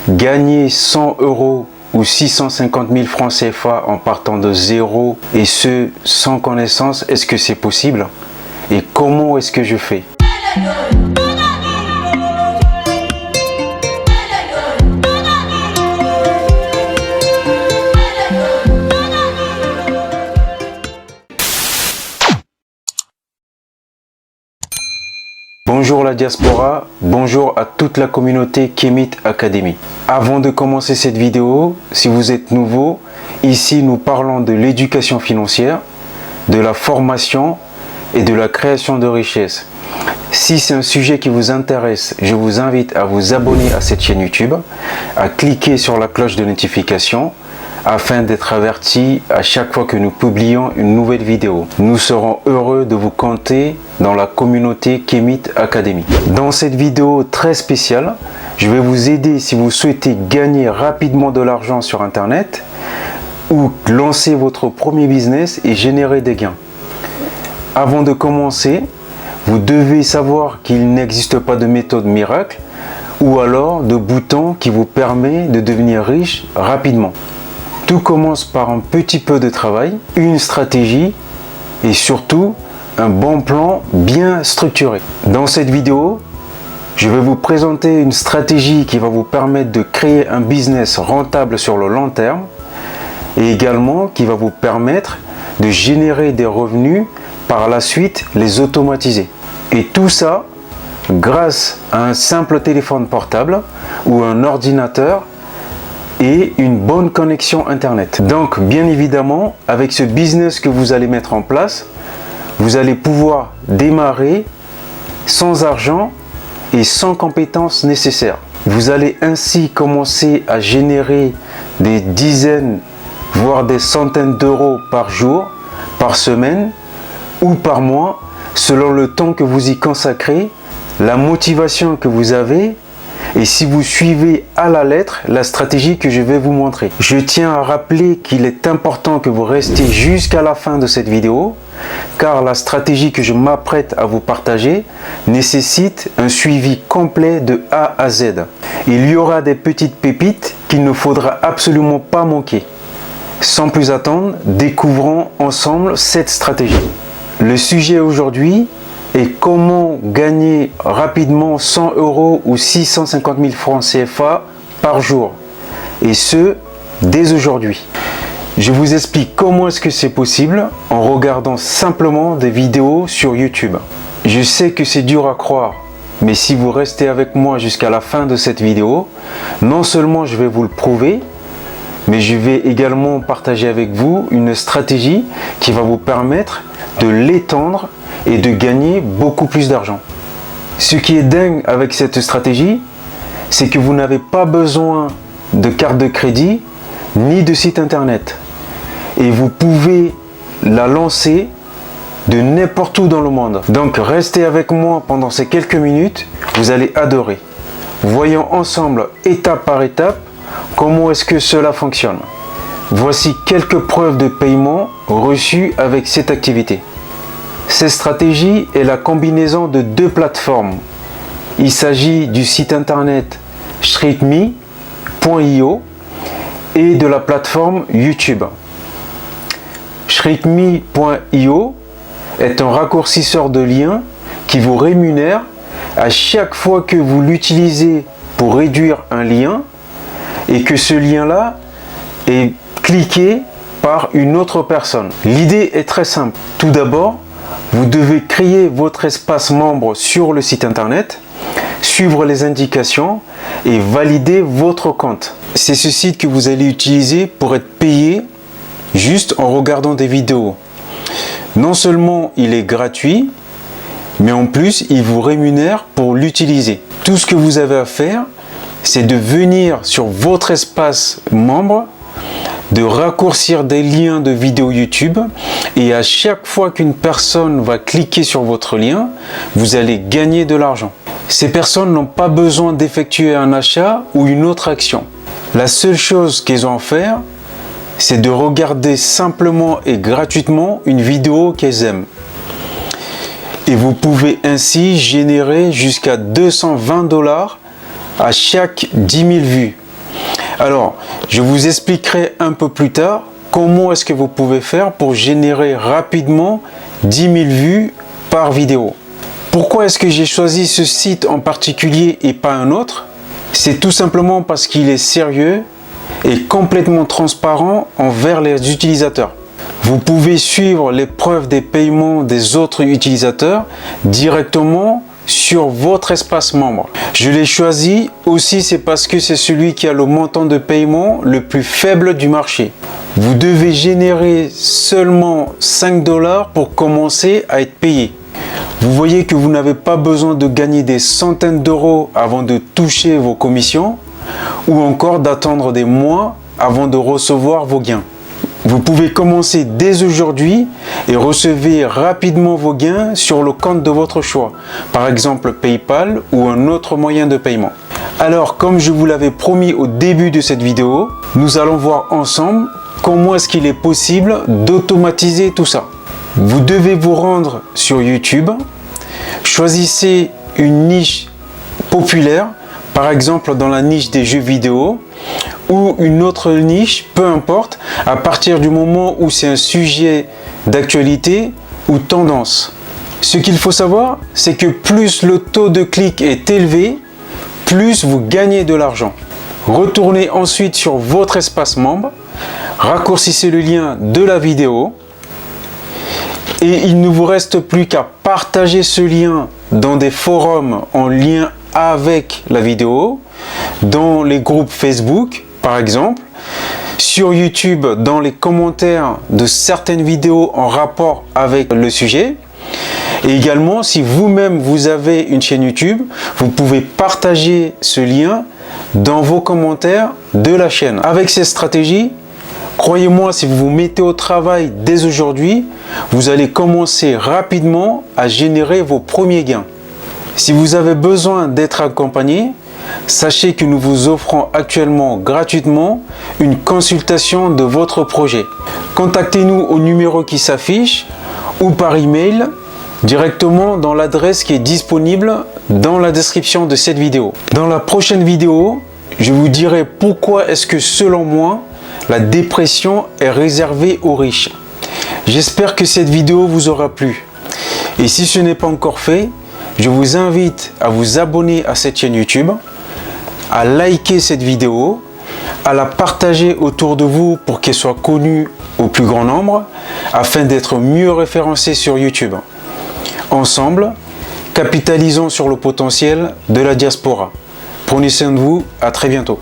Gagner 100 € ou 650 000 francs CFA en partant de zéro, et ce sans connaissance, est-ce que c'est possible? Et comment est-ce que je fais? Bonjour la diaspora, bonjour à toute la communauté Kemet Academy. Avant de commencer cette vidéo, si vous êtes nouveau, ici nous parlons de l'éducation financière, de la formation et de la création de richesses. Si c'est un sujet qui vous intéresse, je vous invite à vous abonner à cette chaîne YouTube, à cliquer sur la cloche de notification afin d'être averti à chaque fois que nous publions une nouvelle vidéo. Nous serons heureux de vous compter dans la communauté Kemet Academy. Dans cette vidéo très spéciale, je vais vous aider si vous souhaitez gagner rapidement de l'argent sur Internet ou lancer votre premier business et générer des gains. Avant de commencer, vous devez savoir qu'il n'existe pas de méthode miracle ou alors de bouton qui vous permet de devenir riche rapidement. Tout commence par un petit peu de travail, une stratégie et surtout un bon plan bien structuré. Dans cette vidéo, je vais vous présenter une stratégie qui va vous permettre de créer un business rentable sur le long terme et également qui va vous permettre de générer des revenus, par la suite les automatiser. Et tout ça grâce à un simple téléphone portable ou un ordinateur et une bonne connexion Internet. Donc bien évidemment, avec ce business que vous allez mettre en place, vous allez pouvoir démarrer sans argent et sans compétences nécessaires. Vous allez ainsi commencer à générer des dizaines, voire des centaines d'euros par jour, par semaine ou par mois, selon le temps que vous y consacrez, la motivation que vous avez et si vous suivez à la lettre la stratégie que je vais vous montrer. Je tiens à rappeler qu'il est important que vous restiez jusqu'à la fin de cette vidéo, car la stratégie que je m'apprête à vous partager nécessite un suivi complet de A à Z. Il y aura des petites pépites qu'il ne faudra absolument pas manquer. Sans plus attendre, découvrons ensemble cette stratégie. Le sujet aujourd'hui est comment gagner rapidement 100 € ou 650 000 francs CFA par jour. Et ce, dès aujourd'hui. Je vous explique comment est-ce que c'est possible en regardant simplement des vidéos sur YouTube. Je sais que c'est dur à croire, mais si vous restez avec moi jusqu'à la fin de cette vidéo, non seulement je vais vous le prouver, mais je vais également partager avec vous une stratégie qui va vous permettre de l'étendre et de gagner beaucoup plus d'argent. Ce qui est dingue avec cette stratégie, c'est que vous n'avez pas besoin de carte de crédit ni de site internet. Et vous pouvez la lancer de n'importe où dans le monde. Donc restez avec moi pendant ces quelques minutes, vous allez adorer. Voyons ensemble, étape par étape, comment est-ce que cela fonctionne. Voici quelques preuves de paiement reçues avec cette activité. Cette stratégie est la combinaison de deux plateformes. Il s'agit du site internet StreetMe.io et de la plateforme YouTube. StreetMe.io est un raccourcisseur de liens qui vous rémunère à chaque fois que vous l'utilisez pour réduire un lien et que ce lien-là est cliqué par une autre personne. L'idée est très simple. Tout d'abord, vous devez créer votre espace membre sur le site internet, suivre les indications et valider votre compte. C'est ce site que vous allez utiliser pour être payé juste en regardant des vidéos. Non seulement il est gratuit, mais en plus il vous rémunère pour l'utiliser. Tout ce que vous avez à faire, c'est de venir sur votre espace membre, de raccourcir des liens de vidéos YouTube et à chaque fois qu'une personne va cliquer sur votre lien, vous allez gagner de l'argent. Ces personnes n'ont pas besoin d'effectuer un achat ou une autre action. La seule chose qu'ils ont à faire, c'est de regarder simplement et gratuitement une vidéo qu'elles aiment. Et vous pouvez ainsi générer jusqu'à 220 $ à chaque 10 000 vues. Alors, je vous expliquerai un peu plus tard comment est-ce que vous pouvez faire pour générer rapidement 10 000 vues par vidéo. Pourquoi est-ce que j'ai choisi ce site en particulier et pas un autre? C'est tout simplement parce qu'il est sérieux et complètement transparent envers les utilisateurs. Vous pouvez suivre les preuves des paiements des autres utilisateurs directement sur votre espace membre. Je l'ai choisi aussi, c'est parce que c'est celui qui a le montant de paiement le plus faible du marché. Vous devez générer seulement 5 $ pour commencer à être payé. Vous voyez que vous n'avez pas besoin de gagner des centaines d'euros avant de toucher vos commissions ou encore d'attendre des mois avant de recevoir vos gains. Vous pouvez commencer dès aujourd'hui et recevoir rapidement vos gains sur le compte de votre choix, par exemple PayPal ou un autre moyen de paiement. Alors, comme je vous l'avais promis au début de cette vidéo, nous allons voir ensemble comment est-ce qu'il est possible d'automatiser tout ça. Vous devez vous rendre sur YouTube, choisissez une niche populaire, par exemple dans la niche des jeux vidéo, ou une autre niche, peu importe, à partir du moment où c'est un sujet d'actualité ou tendance. Ce qu'il faut savoir, c'est que plus le taux de clic est élevé, plus vous gagnez de l'argent. Retournez ensuite sur votre espace membre, raccourcissez le lien de la vidéo et il ne vous reste plus qu'à partager ce lien dans des forums en lien avec la vidéo, dans les groupes Facebook par exemple, sur YouTube dans les commentaires de certaines vidéos en rapport avec le sujet. Et également, si vous-même vous avez une chaîne YouTube, vous pouvez partager ce lien dans vos commentaires de la chaîne. Avec ces stratégies, croyez-moi, si vous vous mettez au travail dès aujourd'hui, vous allez commencer rapidement à générer vos premiers gains. Si vous avez besoin d'être accompagné, sachez que nous vous offrons actuellement gratuitement une consultation de votre projet. Contactez-nous au numéro qui s'affiche ou par email directement dans l'adresse qui est disponible dans la description de cette vidéo. Dans la prochaine vidéo, je vous dirai pourquoi est-ce que selon moi, la dépression est réservée aux riches. J'espère que cette vidéo vous aura plu. Et si ce n'est pas encore fait, je vous invite à vous abonner à cette chaîne YouTube, à liker cette vidéo, à la partager autour de vous pour qu'elle soit connue au plus grand nombre, afin d'être mieux référencé sur YouTube. Ensemble, capitalisons sur le potentiel de la diaspora. Prenez soin de vous, à très bientôt.